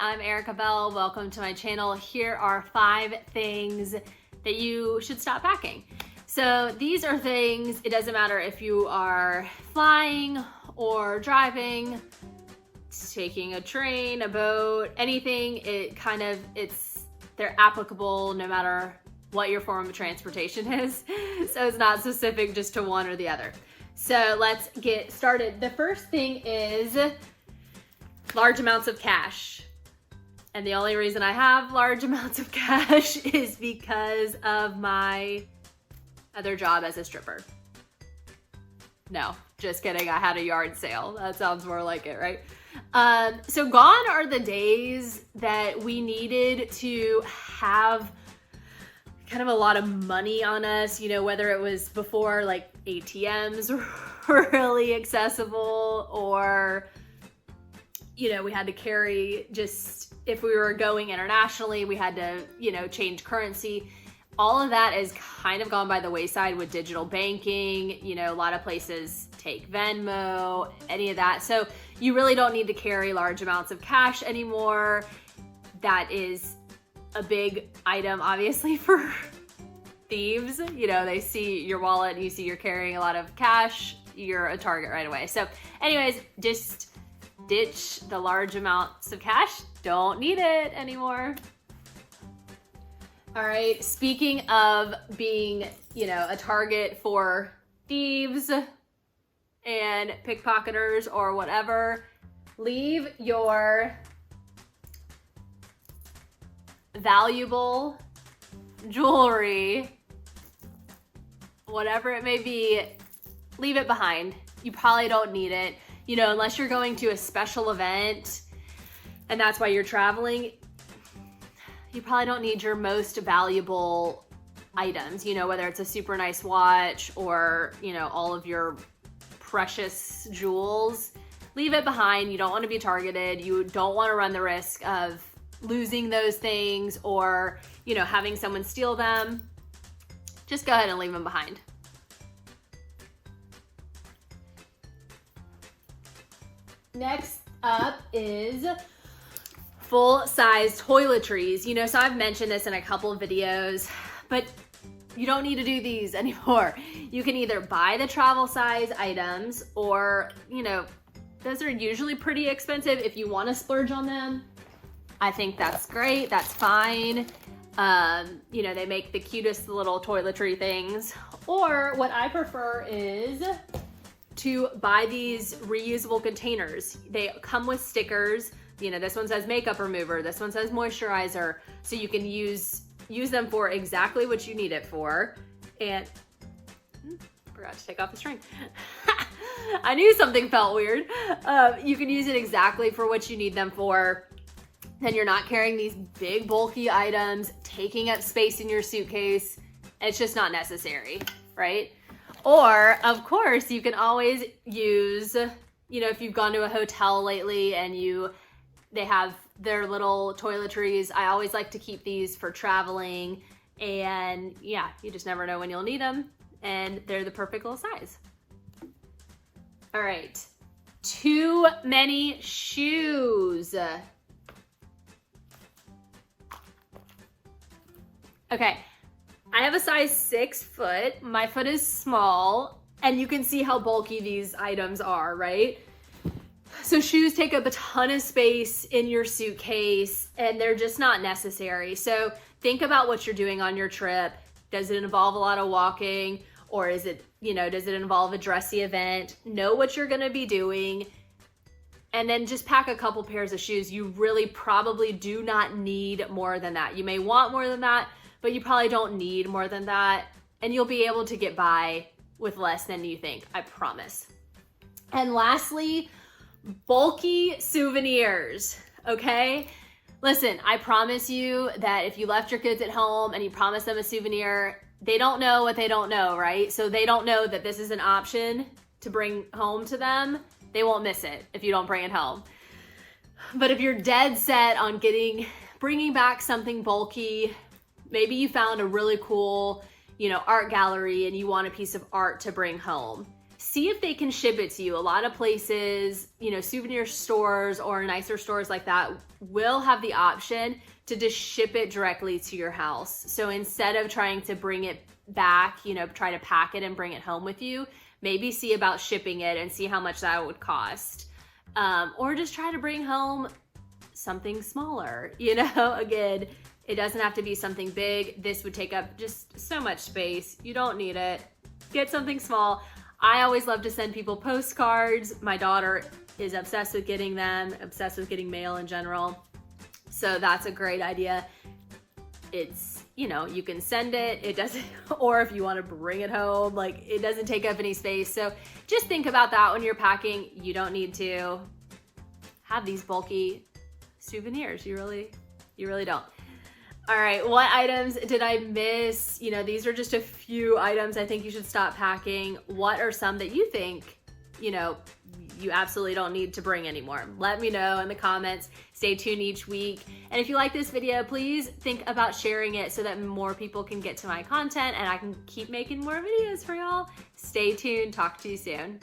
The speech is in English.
I'm Erica Bell. Welcome to my channel. Here are 5 things that you should stop packing. So these are things, it doesn't matter if you are flying or driving, taking a train, a boat, anything, they're applicable no matter what your form of transportation is. So it's not specific just to one or the other. So let's get started. The first thing is large amounts of cash. And the only reason I have large amounts of cash is because of my other job as a stripper. No, just kidding. I had a yard sale. That sounds more like it, right? So gone are the days that we needed to have kind of a lot of money on us, you know, whether it was before like ATMs were really accessible, or you know, we had to carry, just if we were going internationally, we had to, you know, change currency. All of that is kind of gone by the wayside with digital banking. You know, a lot of places take Venmo, any of that. So you really don't need to carry large amounts of cash anymore. That is a big item, obviously, for thieves. You know, they see your wallet and you see you're carrying a lot of cash, you're a target right away. So anyways, just ditch the large amounts of cash. Don't need it anymore. All right, speaking of being, you know, a target for thieves and pickpocketers or whatever, leave your valuable jewelry, whatever it may be, leave it behind. You probably don't need it. You know, unless you're going to a special event and that's why you're traveling, you probably don't need your most valuable items, you know, whether it's a super nice watch or, you know, all of your precious jewels. Leave it behind. You don't want to be targeted. You don't want to run the risk of losing those things or, you know, having someone steal them. Just go ahead and leave them behind. Next up is full-size toiletries. You know, so I've mentioned this in a couple of videos, but you don't need to do these anymore. You can either buy the travel size items or, you know, those are usually pretty expensive. If you want to splurge on them, I think that's great. That's fine. You know, they make the cutest little toiletry things. Or what I prefer is to buy these reusable containers. They come with stickers. You know, this one says makeup remover, this one says moisturizer. So you can use them for exactly what you need it for. And forgot to take off the string. I knew something felt weird. You can use it exactly for what you need them for. Then you're not carrying these big bulky items, taking up space in your suitcase. It's just not necessary, right? Or, of course, you can always use, you know, if you've gone to a hotel lately and they have their little toiletries. I always like to keep these for traveling. And yeah, you just never know when you'll need them. And they're the perfect little size. All right. Too many shoes. Okay. I have a size 6 foot. My foot is small, and you can see how bulky these items are, right? So shoes take up a ton of space in your suitcase, and they're just not necessary. So think about what you're doing on your trip. Does it involve a lot of walking, or is it, you know, does it involve a dressy event? Know what you're gonna be doing, and then just pack a couple pairs of shoes. You really probably do not need more than that. You may want more than that, but you probably don't need more than that. And you'll be able to get by with less than you think, I promise. And lastly, bulky souvenirs, okay? Listen, I promise you that if you left your kids at home and you promised them a souvenir, they don't know what they don't know, right? So they don't know that this is an option to bring home to them. They won't miss it if you don't bring it home. But if you're dead set on bringing back something bulky, maybe you found a really cool, you know, art gallery and you want a piece of art to bring home. see if they can ship it to you. A lot of places, you know, souvenir stores or nicer stores like that will have the option to just ship it directly to your house. So instead of trying to bring it back, you know, try to pack it and bring it home with you, maybe see about shipping it and see how much that would cost. Or just try to bring home something smaller, you know. Again, it doesn't have to be something big. This would take up just so much space. You don't need it. Get something small. I always love to send people postcards. My daughter is obsessed with getting them, obsessed with getting mail in general. So that's a great idea. It's, you know, you can send it, it doesn't, or if you want to bring it home, like it doesn't take up any space. So just think about that when you're packing. You don't need to have these bulky souvenirs. You really don't. All right, what items did I miss? You know, these are just a few items I think you should stop packing. What are some that you think, you know, you absolutely don't need to bring anymore? Let me know in the comments. Stay tuned each week. And if you like this video, please think about sharing it so that more people can get to my content and I can keep making more videos for y'all. Stay tuned. Talk to you soon.